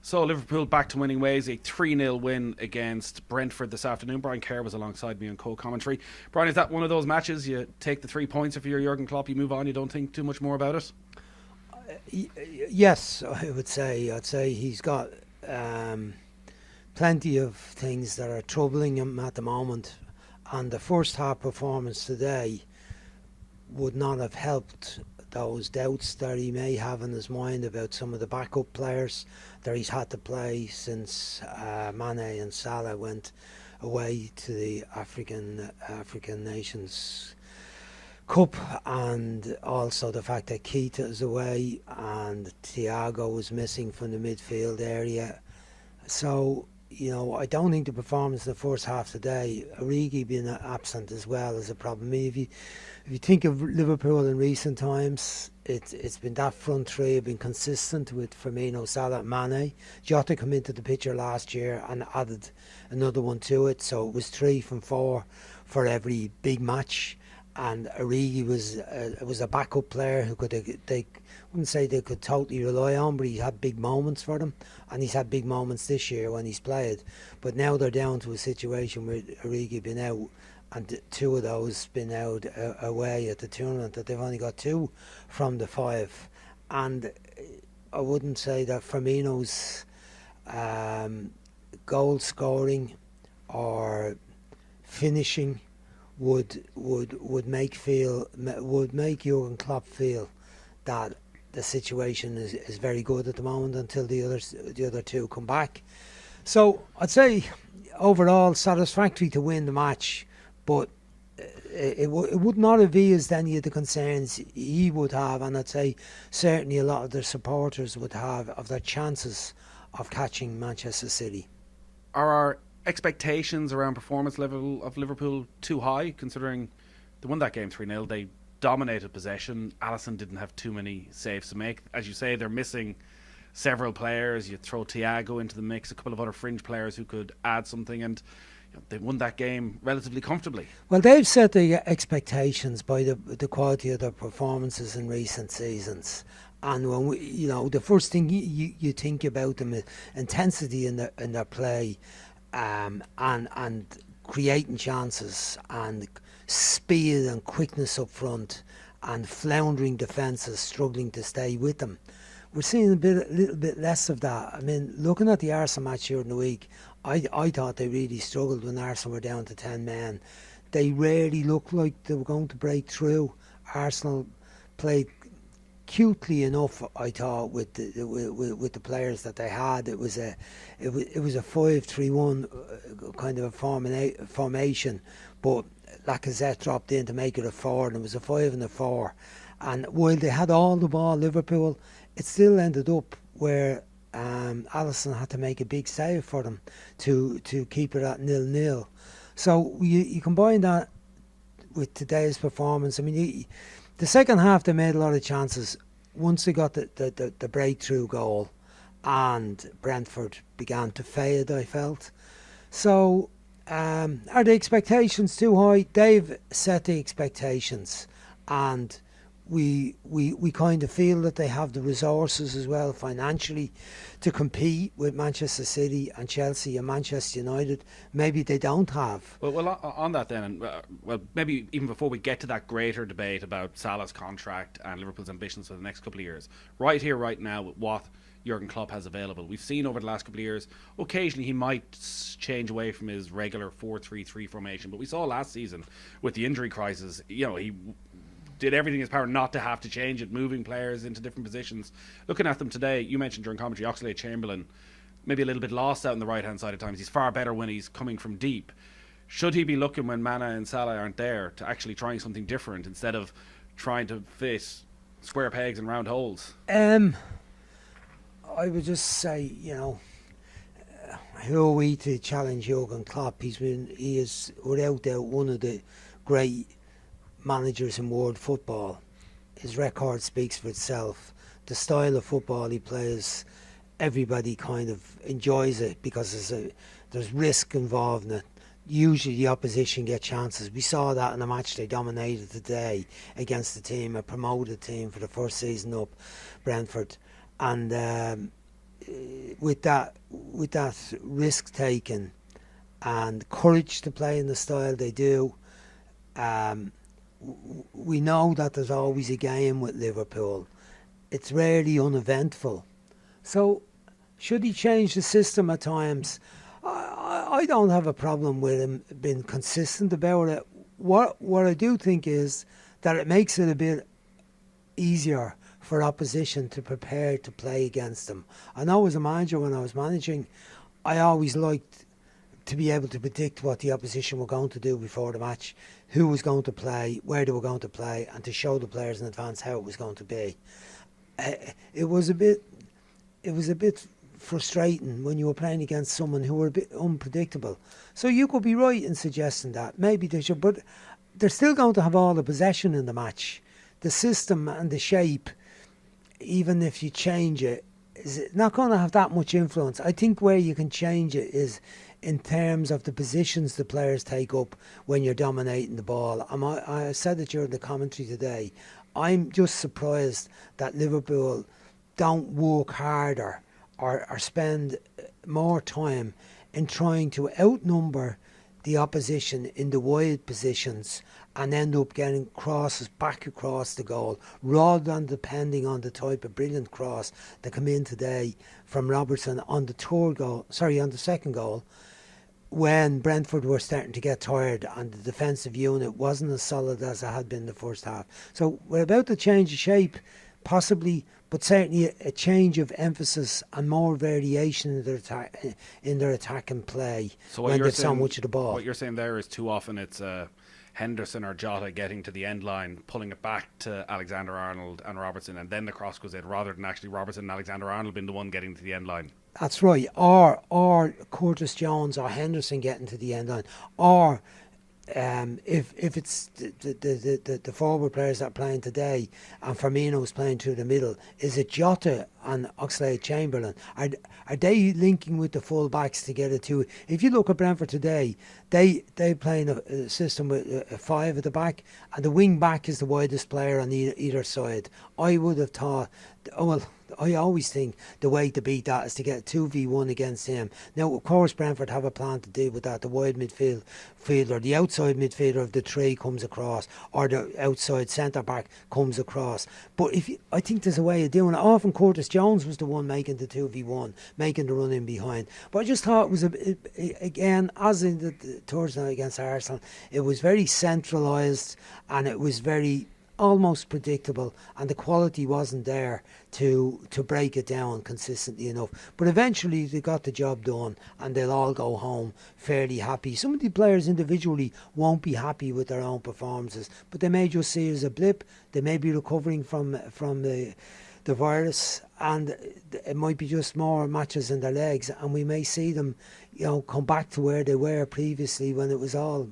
So Liverpool back to winning ways, a 3-0 win against Brentford this afternoon. Brian Kerr was alongside me on co-commentary. Brian, is that one of those matches you take the 3 points if you're Jurgen Klopp, you move on, you don't think too much more about it? Yes, I would say. I'd say he's got plenty of things that are troubling him at the moment, and the first half performance today would not have helped those doubts that he may have in his mind about some of the backup players that he's had to play since Mane and Salah went away to the African Nations Cup, and also the fact that Keita is away and Thiago was missing from the midfield area. So, I don't think the performance in the first half today, Origi being absent as well, is a problem. I mean, if you think of Liverpool in recent times, it's been that front three have been consistent with Firmino, Salah, Mane. Jota come into the picture last year and added another one to it, so it was 3 from 4 for every big match. And Origi was a backup player who they wouldn't say they could totally rely on, but he had big moments for them, and he's had big moments this year when he's played. But now they're down to a situation where Origi been out, and 2 of those been out away at the tournament, that they've only got 2 from the 5. And I wouldn't say that Firmino's goal scoring or finishing would make Jurgen Klopp feel that the situation is very good at the moment until the other 2 come back. So I'd say overall satisfactory to win the match, but it would not have eased any of the concerns he would have, and I'd say certainly a lot of their supporters would have, of their chances of catching Manchester City. Are our expectations around performance level of Liverpool too high, considering they won that game 3-0? They dominated possession. Alisson didn't have too many saves to make. As you say, they're missing several players. You throw Thiago into the mix, a couple of other fringe players who could add something, and they won that game relatively comfortably. Well, they've set the expectations by the quality of their performances in recent seasons. And when the first thing you think about them is intensity in their play, and creating chances, and speed and quickness up front, and floundering defences struggling to stay with them. We're seeing a little bit less of that. I mean, looking at the Arsenal match during the week, I thought they really struggled when Arsenal were down to 10 men. They rarely looked like they were going to break through. Arsenal played cutely enough, I thought, with the players that they had. It was a 5-3-1 kind of a formation, but Lacazette dropped in to make it a 4, and it was a 5 and a 4. And while they had all the ball, Liverpool, it still ended up where Alisson had to make a big save for them to keep it at 0-0. So you combine that with today's performance. I mean, the second half they made a lot of chances. Once they got the breakthrough goal, and Brentford began to fade, I felt. So are the expectations too high? They've set the expectations, and we kind of feel that they have the resources as well financially to compete with Manchester City and Chelsea and Manchester United. Maybe they don't have. Well, on that then, and maybe even before we get to that greater debate about Salah's contract and Liverpool's ambitions for the next couple of years, right here, right now, with what Jurgen Klopp has available, we've seen over the last couple of years, occasionally he might change away from his regular 4-3-3 formation, but we saw last season with the injury crisis, he did everything in his power not to have to change it, moving players into different positions. Looking at them today, you mentioned during commentary, Oxlade-Chamberlain, maybe a little bit lost out on the right-hand side at times. He's far better when he's coming from deep. Should he be looking, when Mane and Salah aren't there, to actually trying something different instead of trying to fit square pegs and round holes? I would just say, who are we to challenge Jurgen Klopp? He is without doubt one of the great managers in world football. His record speaks for itself. The style of football he plays, everybody kind of enjoys it because there's risk involved in it. Usually the opposition get chances. We saw that in the match they dominated today against a promoted team for the first season up, Brentford. And with that risk taking and courage to play in the style they do. We know that there's always a game with Liverpool. It's rarely uneventful. So, should he change the system at times? I don't have a problem with him being consistent about it. What I do think is that it makes it a bit easier for opposition to prepare to play against them. I know as a manager, when I was managing, I always liked to be able to predict what the opposition were going to do before the match, who was going to play, where they were going to play, and to show the players in advance how it was going to be. It was a bit frustrating when you were playing against someone who were a bit unpredictable. So you could be right in suggesting that maybe they should, but they're still going to have all the possession in the match. The system and the shape, even if you change it, is not going to have that much influence. I think where you can change it is in terms of the positions the players take up when you're dominating the ball. I said it during the commentary today. I'm just surprised that Liverpool don't work harder or spend more time in trying to outnumber the opposition in the wide positions and end up getting crosses back across the goal, rather than depending on the type of brilliant cross that came in today from Robertson on the second goal, when Brentford were starting to get tired and the defensive unit wasn't as solid as it had been in the first half. So we're about to change the shape, possibly, but certainly a change of emphasis and more variation in their attack and play when they've so much of the ball. What you're saying there is too often it's Henderson or Jota getting to the end line, pulling it back to Alexander-Arnold and Robertson, and then the cross goes in, rather than actually Robertson and Alexander-Arnold being the one getting to the end line. That's right. Or Curtis Jones or Henderson getting to the end line. Or if it's the forward players that are playing today and Firmino's playing through the middle, is it Jota and Oxlade-Chamberlain? Are they linking with the full backs to get it to? If you look at Brentford today, they playing a system with a five at the back, and the wing back is the widest player on either side. I would have thought, I always think the way to beat that is to get 2v1 against him. Now, of course, Brentford have a plan to deal with that. The wide midfielder, the outside midfielder of the three comes across, or the outside centre-back comes across. But I think there's a way of doing it. Often Curtis Jones was the one making the 2v1, making the run in behind. But I just thought it was, again, as in the Thursday night against Arsenal, it was very centralised and it was very almost predictable, and the quality wasn't there to break it down consistently enough. But eventually they got the job done and they'll all go home fairly happy. Some of the players individually won't be happy with their own performances, but they may just see it as a blip. They may be recovering from the virus, and it might be just more matches in their legs, and we may see them come back to where they were previously, when it was all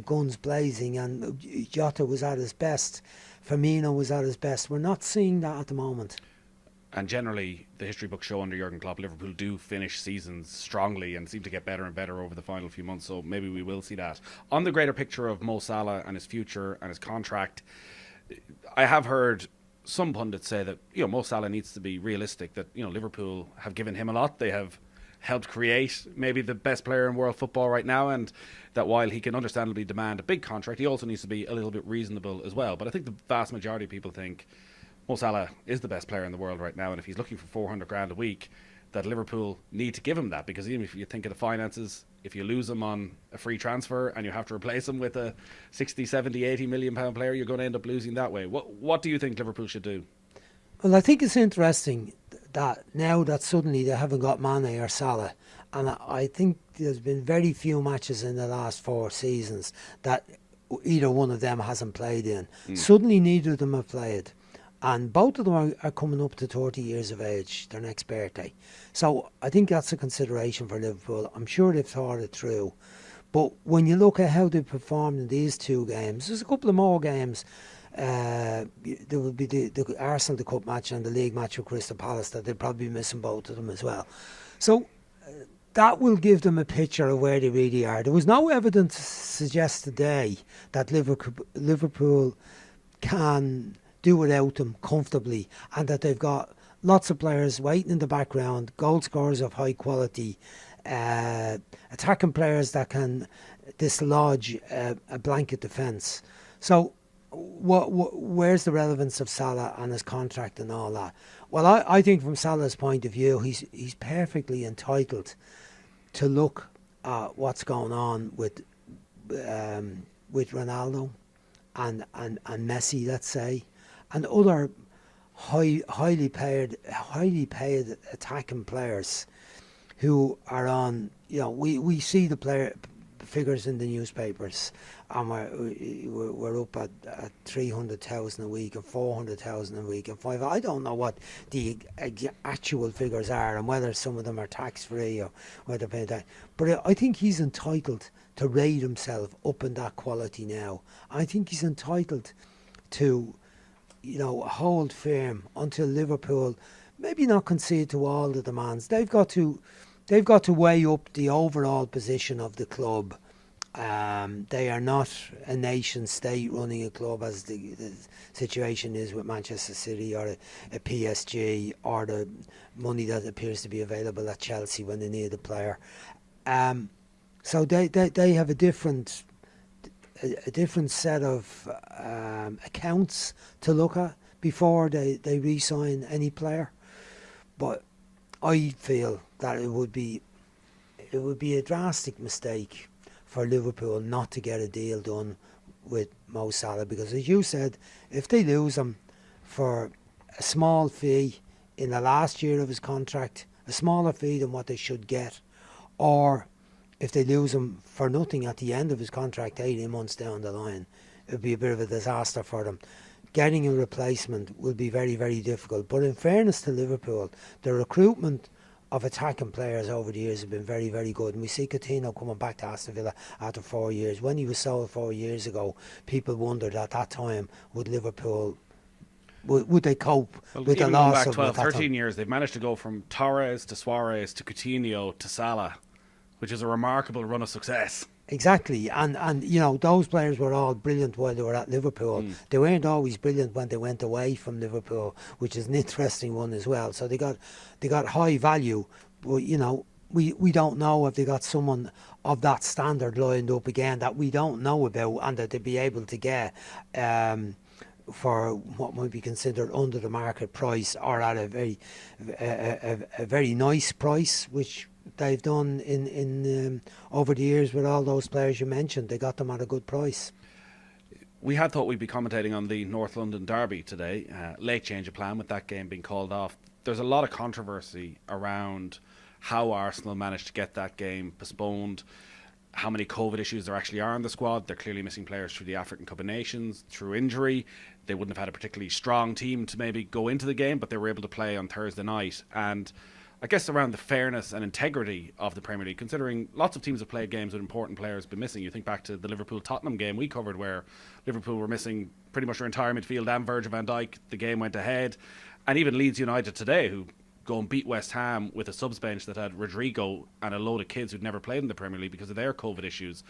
guns blazing and Jota was at his best, Firmino was at his best. We're not seeing that at the moment. And generally, the history books show under Jurgen Klopp, Liverpool do finish seasons strongly and seem to get better and better over the final few months, so maybe we will see that. On the greater picture of Mo Salah and his future and his contract, I have heard some pundits say that Mo Salah needs to be realistic, that Liverpool have given him a lot. They have helped create maybe the best player in world football right now, and that while he can understandably demand a big contract, he also needs to be a little bit reasonable as well. But I think the vast majority of people think Mo Salah is the best player in the world right now, and if he's looking for 400 grand a week, that Liverpool need to give him that, because even if you think of the finances, if you lose him on a free transfer and you have to replace him with a 60, 70, 80 million pound player, you're going to end up losing that way. What do you think Liverpool should do? Well, I think it's interesting that now that suddenly they haven't got Mane or Salah, and I think there's been very few matches in the last 4 seasons that either one of them hasn't played in. Suddenly neither of them have played, and both of them are coming up to 30 years of age, their next birthday. So I think that's a consideration for Liverpool. I'm sure they've thought it through. But when you look at how they performed in these 2 games, there's a couple of more games. There will be the Arsenal, the Cup match, and the League match with Crystal Palace, that they'll probably be missing both of them as well. So that will give them a picture of where they really are. There was no evidence to suggest today that Liverpool can do without them comfortably, and that they've got lots of players waiting in the background, goal scorers of high quality, attacking players that can dislodge a blanket defence. So where's the relevance of Salah and his contract and all that? Well, I think from Salah's point of view, he's perfectly entitled to look at what's going on with Ronaldo and Messi, let's say, and other highly paid attacking players who are on. We see the player figures in the newspapers, and we're up at 300,000 a week and 400,000 a week and five. I don't know what the actual figures are and whether some of them are tax free or whether they're paid that. But I think he's entitled to rate himself up in that quality now. I think he's entitled to, hold firm until Liverpool maybe not concede to all the demands. They've got to weigh up the overall position of the club. They are not a nation state running a club as the situation is with Manchester City or a PSG, or the money that appears to be available at Chelsea when they need a player. So they have a different set of accounts to look at before they re-sign any player. But I feel that it would be a drastic mistake for Liverpool not to get a deal done with Mo Salah, because as you said, if they lose him for a small fee in the last year of his contract, a smaller fee than what they should get, or if they lose him for nothing at the end of his contract 18 months down the line, it would be a bit of a disaster for them. Getting a replacement will be very, very difficult. But in fairness to Liverpool, the recruitment of attacking players over the years have been very, very good. And we see Coutinho coming back to Aston Villa after 4 years. When he was sold 4 years ago, people wondered at that time, would Liverpool, would they cope with the loss back of 12, 13 years, they've managed to go from Torres to Suarez to Coutinho to Salah, which is a remarkable run of success. Exactly, and those players were all brilliant while they were at Liverpool. They weren't always brilliant when they went away from Liverpool, which is an interesting one as well. So they got high value, but we don't know if they got someone of that standard lined up again that we don't know about, and that they'd be able to get for what might be considered under the market price, or at a very nice price, which they've done in over the years with all those players you mentioned. They got them at a good price. We had thought we'd be commentating on the North London derby today. Late change of plan with that game being called off. There's a lot of controversy around how Arsenal managed to get that game postponed, how many COVID issues there actually are in the squad. They're clearly missing players through the African Cup of Nations, through injury. They wouldn't have had a particularly strong team to maybe go into the game, but they were able to play on Thursday night. And I guess around the fairness and integrity of the Premier League, considering lots of teams have played games with important players been missing. You think back to the Liverpool-Tottenham game we covered, where Liverpool were missing pretty much their entire midfield and Virgil van Dijk. The game went ahead. And even Leeds United today, who go and beat West Ham with a subs bench that had Rodrigo and a load of kids who'd never played in the Premier League because of their COVID issues.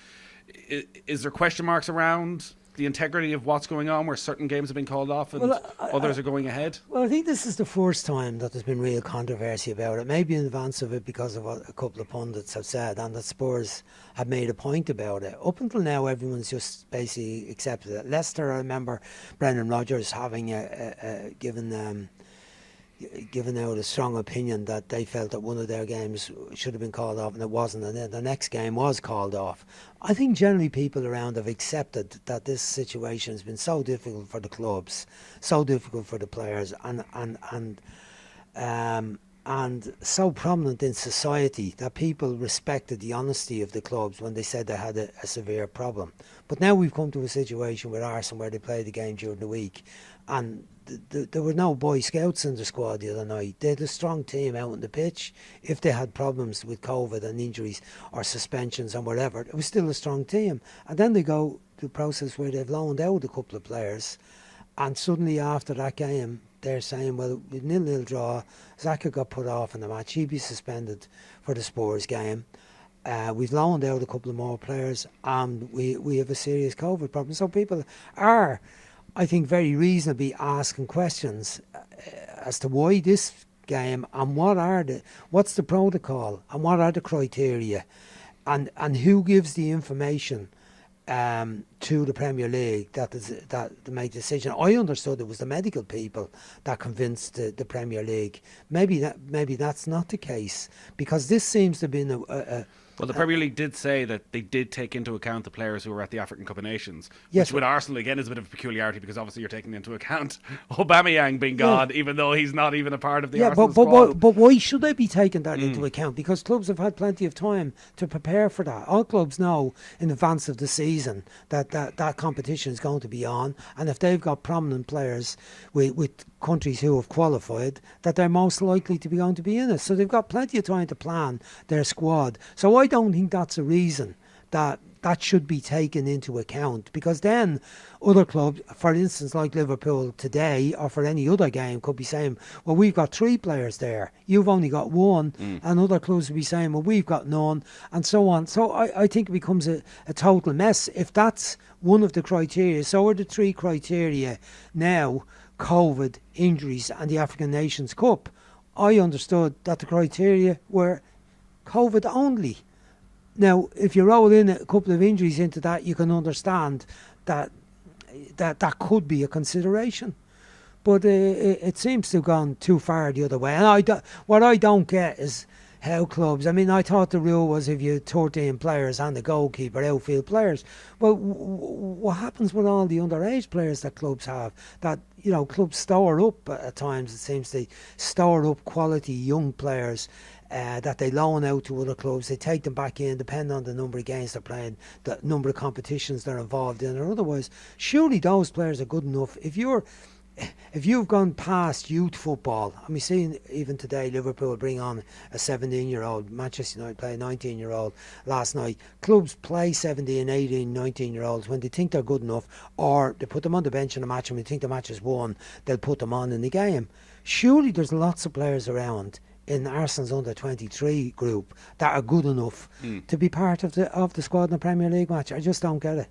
Is there question marks around the integrity of what's going on, where certain games have been called off and others are going ahead? Well, I think this is the first time that there's been real controversy about it, maybe in advance of it because of what a couple of pundits have said, and that Spurs have made a point about it. Up until now, everyone's just basically accepted it. Leicester, I remember Brendan Rodgers having given out a strong opinion that they felt that one of their games should have been called off and it wasn't, and then the next game was called off. I think generally people around have accepted that this situation has been so difficult for the clubs, so difficult for the players, and so prominent in society that people respected the honesty of the clubs when they said they had a severe problem. But now we've come to a situation with Arsenal where they play the game during the week, and there were no Boy Scouts in the squad the other night. They had a strong team out on the pitch. If they had problems with COVID and injuries or suspensions and whatever, it was still a strong team. And then they go to a process where they've loaned out a couple of players, and suddenly after that game they're saying, well, with 0-0 draw, Xhaka got put off in the match, he'd be suspended for the Spurs game. We've loaned out a couple of more players, and we have a serious COVID problem. So people are, I think, very reasonably asking questions as to why this game, and what's the protocol, and what are the criteria, and who gives the information to the Premier League that make the decision. I understood it was the medical people that convinced the Premier League. Maybe that's not the case, because this seems to have been well, the Premier League did say that they did take into account the players who were at the African Cup of Nations, yes, which with Arsenal, again, is a bit of a peculiarity, because obviously you're taking into account Aubameyang being gone, even though he's not even a part of the Arsenal squad. But why should they be taking that into account? Because clubs have had plenty of time to prepare for that. All clubs know in advance of the season that competition is going to be on, and if they've got prominent players with countries who have qualified, that they're most likely to be going to be in it. So they've got plenty of time to plan their squad. So I don't think that's a reason that should be taken into account, because then other clubs, for instance like Liverpool today, or for any other game, could be saying, well, we've got 3 players there, you've only got 1, and other clubs will be saying, well, we've got none, and so on. So I think it becomes a total mess if that's one of the criteria. So are the 3 criteria now COVID, injuries and the African Nations Cup. I understood that the criteria were COVID only. Now, if you roll in a couple of injuries into that, you can understand that could be a consideration. But it seems to have gone too far the other way. And what I don't get is how clubs... I mean, I thought the rule was if you had 13 players and the goalkeeper, outfield players. Well, what happens with all the underage players that clubs have? That, you know, clubs store up at times, it seems they store up quality young players that they loan out to other clubs. They take them back in, depending on the number of games they're playing, the number of competitions they're involved in, or otherwise. Surely those players are good enough. If you've gone past youth football, and we've seen even today Liverpool bring on a 17-year-old, Manchester United play a 19-year-old last night. Clubs play 17, 18, 19-year-olds when they think they're good enough, or they put them on the bench in a match, and when they think the match is won, they'll put them on in the game. Surely there's lots of players around in Arsenal's under-23 group that are good enough to be part of the squad in the Premier League match. I just don't get it.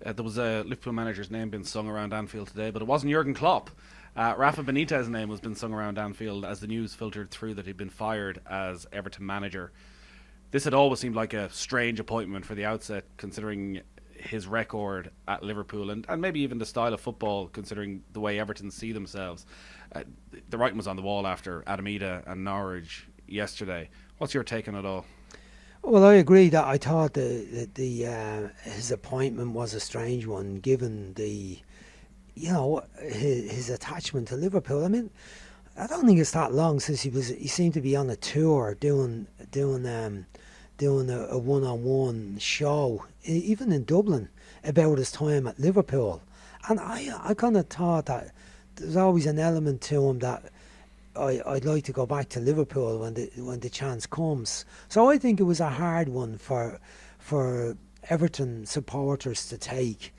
There was a Liverpool manager's name being sung around Anfield today, but it wasn't Jurgen Klopp. Rafa Benitez's name was being sung around Anfield as the news filtered through that he'd been fired as Everton manager. This had always seemed like a strange appointment for the outset, considering his record at Liverpool and maybe even the style of football, considering the way Everton see themselves. The writing was on the wall after Adamida and Norwich yesterday. What's your take on it all? Well, I agree that I thought his appointment was a strange one, given his attachment to Liverpool. I mean, I don't think it's that long since he seemed to be on a tour doing a one-on-one show, even in Dublin, about his time at Liverpool. And I kind of thought that there's always an element to him that I'd like to go back to Liverpool when the chance comes. So I think it was a hard one for Everton supporters to take.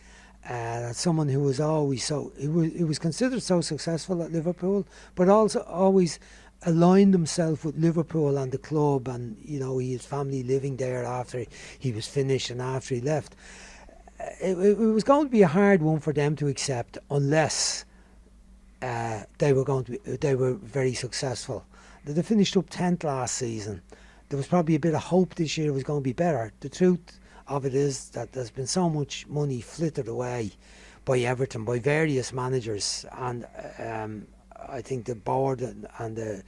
Someone who was always he was considered so successful at Liverpool, but also always aligned himself with Liverpool and the club, and he had family living there after he was finished and after he left. It was going to be a hard one for them to accept unless they were very successful. They finished up 10th last season. There was probably a bit of hope this year it was going to be better. The truth of it is that there's been so much money flittered away by Everton, by various managers, and I think the board and the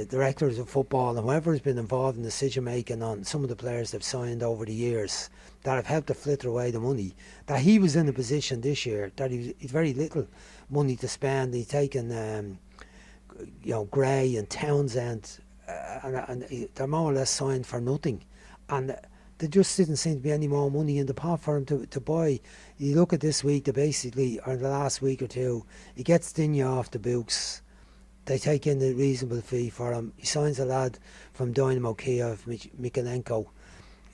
directors of football and whoever has been involved in decision making on some of the players they've signed over the years that have helped to flitter away the money, that he was in a position this year that he's very little money to spend. He's taken Gray and Townsend and they're more or less signed for nothing, and there just didn't seem to be any more money in the pot for him to buy. You look at this week, or the last week or two, he gets Digne off the books. They take in a reasonable fee for him. He signs a lad from Dynamo Kiev, Mikolenko,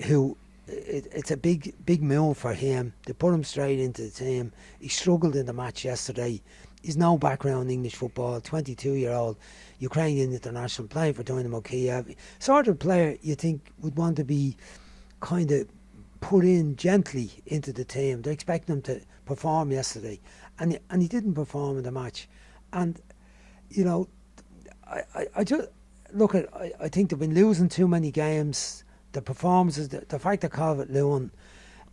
who it's a big move for him. They put him straight into the team. He struggled in the match yesterday. He's no background in English football, 22-year-old Ukrainian international playing for Dynamo Kiev. Sort of player you think would want to be kind of put in gently into the team. They're expecting him to perform yesterday, and he didn't perform in the match. And I just look at. I think they've been losing too many games. The performances, the fact that Calvert-Lewin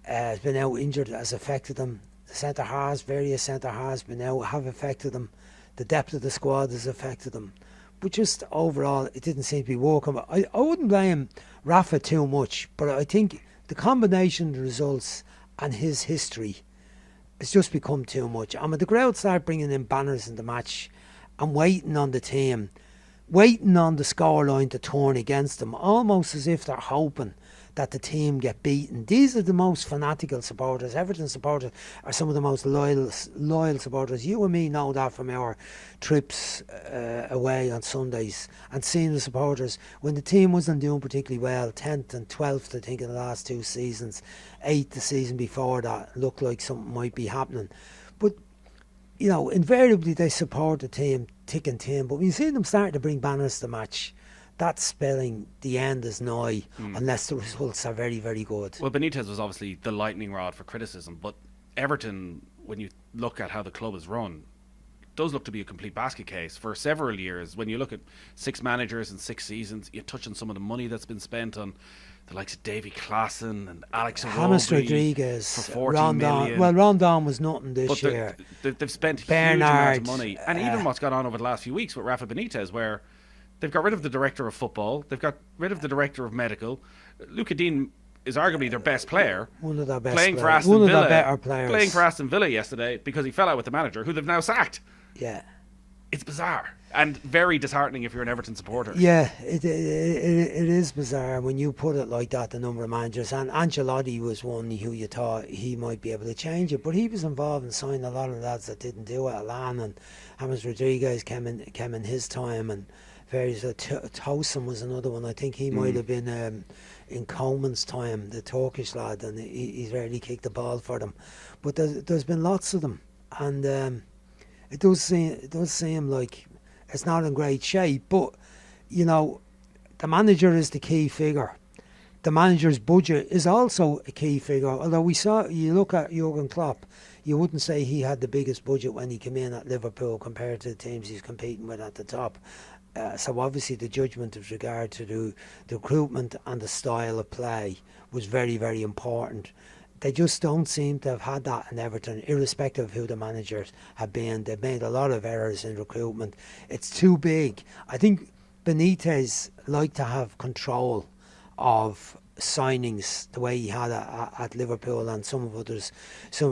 has been out injured has affected them. The various centre halves been out, have affected them. The depth of the squad has affected them. But just overall, it didn't seem to be working. I wouldn't blame Rafa too much, but I think the combination of the results and his history has just become too much. And when the crowd start bringing in banners in the match and waiting on the team, waiting on the scoreline to turn against them, almost as if they're hoping that the team get beaten. These are the most fanatical supporters. Everton supporters are some of the most loyal supporters. You and me know that from our trips away on Sundays and seeing the supporters when the team wasn't doing particularly well, 10th and 12th I think in the last 2 seasons, 8th the season before that, looked like something might be happening. But you know, invariably they support the team, thick and thin. But when you see them starting to bring banners to the match, that's spelling the end is nigh, unless the results are very, very good. Well, Benitez was obviously the lightning rod for criticism, but Everton, when you look at how the club is run, does look to be a complete basket case for several years. When you look at 6 managers in 6 seasons, you touch on some of the money that's been spent on the likes of Davy Klaassen and Alex James Rodriguez for 40 million. Well, Rondon was nothing this year. They've spent Bernard, huge amounts of money. And even what's gone on over the last few weeks with Rafa Benitez, where they've got rid of the director of football, they've got rid of the director of medical. Luca Dean is arguably their best player. One of their best playing players. For Aston One Villa, of their better players. Playing for Aston Villa yesterday because he fell out with the manager, who they've now sacked. Yeah. It's bizarre and very disheartening if you're an Everton supporter. Yeah, it is bizarre when you put it like that, the number of managers. And Ancelotti was one who you thought he might be able to change it, but he was involved in signing a lot of lads that didn't do it. Alan and James Rodriguez came in his time, and various Towson was another one. I think he might have been in Coleman's time, the Turkish lad, and he's rarely kicked the ball for them. But there's been lots of them, and it does seem like it's not in great shape. But you know, the manager is the key figure. The manager's budget is also a key figure. Although you look at Jurgen Klopp, you wouldn't say he had the biggest budget when he came in at Liverpool compared to the teams he's competing with at the top. So obviously the judgment with regard to the recruitment and the style of play was very, very important. They just don't seem to have had that in Everton, irrespective of who the managers have been. They've made a lot of errors in recruitment. It's too big. I think Benitez liked to have control of signings the way he had at Liverpool and some of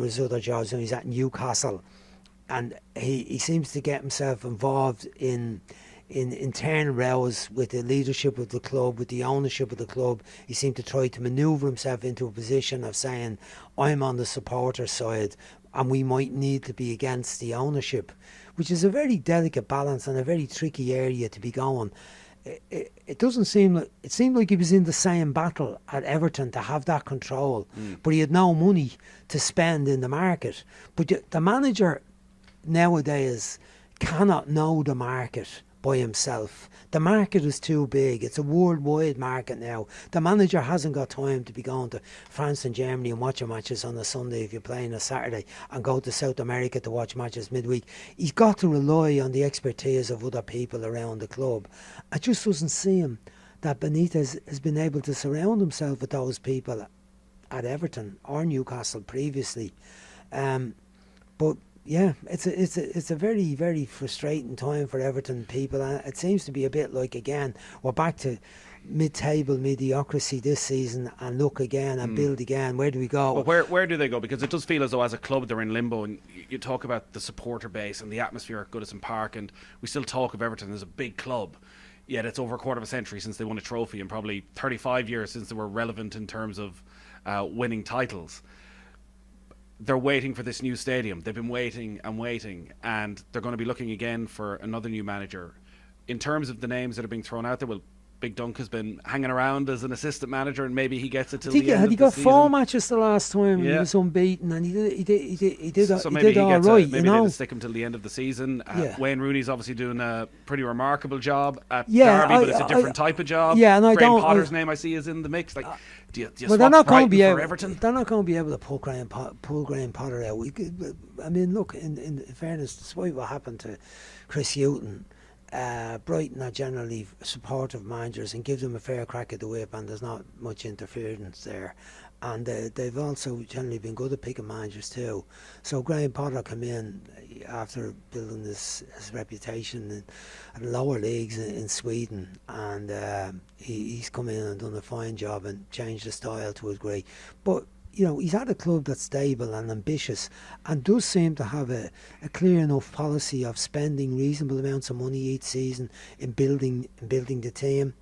his other jobs when he's at Newcastle. And he seems to get himself involved in internal rows with the leadership of the club, with the ownership of the club. He seemed to try to manoeuvre himself into a position of saying, I'm on the supporter side and we might need to be against the ownership, which is a very delicate balance and a very tricky area to be going. It doesn't seem like, it seemed like he was in the same battle at Everton to have that control, but he had no money to spend in the market. But the manager nowadays cannot know the market by himself. The market is too big. It's a worldwide market now. The manager hasn't got time to be going to France and Germany and watching matches on a Sunday if you're playing a Saturday, and go to South America to watch matches midweek. He's got to rely on the expertise of other people around the club. It just doesn't seem that Benitez has been able to surround himself with those people at Everton or Newcastle previously. But yeah, it's a very, very frustrating time for Everton people, and it seems to be a bit like, again, we're back to mid-table mediocrity this season, and look again and build again. Where do we go? Well, where do they go? Because it does feel as though as a club they're in limbo, and you talk about the supporter base and the atmosphere at Goodison Park, and we still talk of Everton as a big club, yet it's over a quarter of a century since they won a trophy and probably 35 years since they were relevant in terms of winning titles. They're waiting for this new stadium. They've been waiting, and they're going to be looking again for another new manager. In terms of the names that are being thrown out there, well, Big Dunk has been hanging around as an assistant manager, and maybe he gets it till the end of the season. Had he got 4 matches the last time? Yeah. He was unbeaten, and he did so all maybe right. Maybe they'll stick him till the end of the season. Wayne Rooney's obviously doing a pretty remarkable job at Derby, but it's a different type of job. Yeah, and Graham Potter's name I see is in the mix. Like, do you well, swap Brighton for Everton? They're not going to be able to pull Graham Potter out. I mean, look, in fairness, despite what happened to Chris Hughton, Brighton are generally supportive managers and give them a fair crack at the whip, and there's not much interference there. And they've also generally been good at picking managers too. So Graham Potter came in after building his reputation in lower leagues in Sweden, and he's come in and done a fine job and changed the style to a degree. But he's had a club that's stable and ambitious and does seem to have a clear enough policy of spending reasonable amounts of money each season in building the team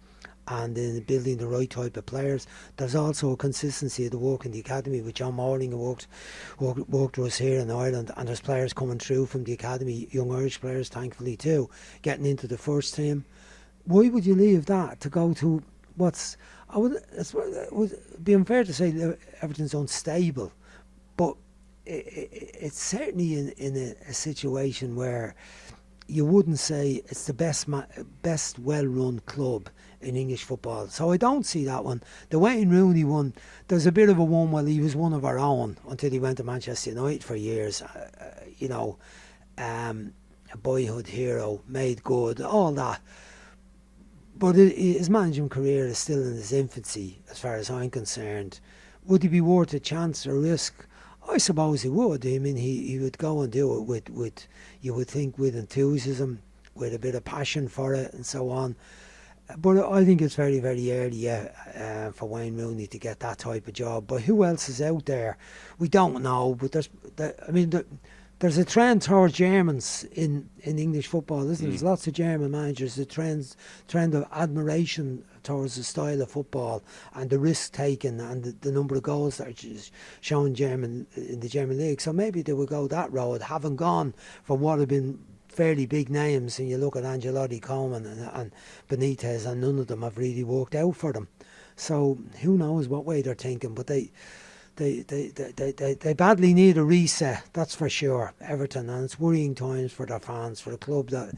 and in building the right type of players. There's also a consistency of the work in the academy with John Morling, who worked with us here in Ireland, and there's players coming through from the academy, young Irish players thankfully too, getting into the first team. Why would you leave that to go to it would be unfair to say that Everton's unstable, but it's certainly in a situation where you wouldn't say it's the best well-run club in English football. So I don't see that one. The Wayne Rooney one, there's a bit of a one. Well, he was one of our own until he went to Manchester United for years. A boyhood hero, made good, all that. But his management career is still in its infancy, as far as I'm concerned. Would he be worth a chance or risk? I suppose he would. I mean, he would go and do it with you would think, with enthusiasm, with a bit of passion for it, and so on. But I think it's very, very early for Wayne Rooney to get that type of job. But who else is out there? We don't know. But there's a trend towards Germans in English football, isn't there? There's lots of German managers. The trend of admiration towards the style of football and the risk taken and the number of goals that are shown in the German league. So maybe they would go that road, having gone from what have been fairly big names. And you look at Ancelotti, Koeman and Benitez, and none of them have really worked out for them. So who knows what way they're thinking, but they badly need a reset, that's for sure, Everton, and it's worrying times for their fans, for a club that,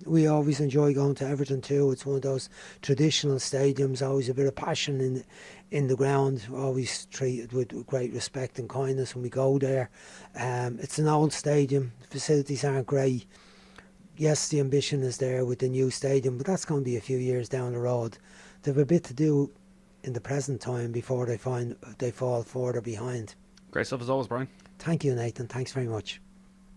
we always enjoy going to Everton too. It's one of those traditional stadiums, always a bit of passion in the ground, always treated with great respect and kindness when we go there. It's an old stadium, facilities aren't great. Yes, the ambition is there with the new stadium, but that's going to be a few years down the road. They have a bit to do in the present time before they fall further behind. Great stuff as always, Brian. Thank you, Nathan. Thanks very much.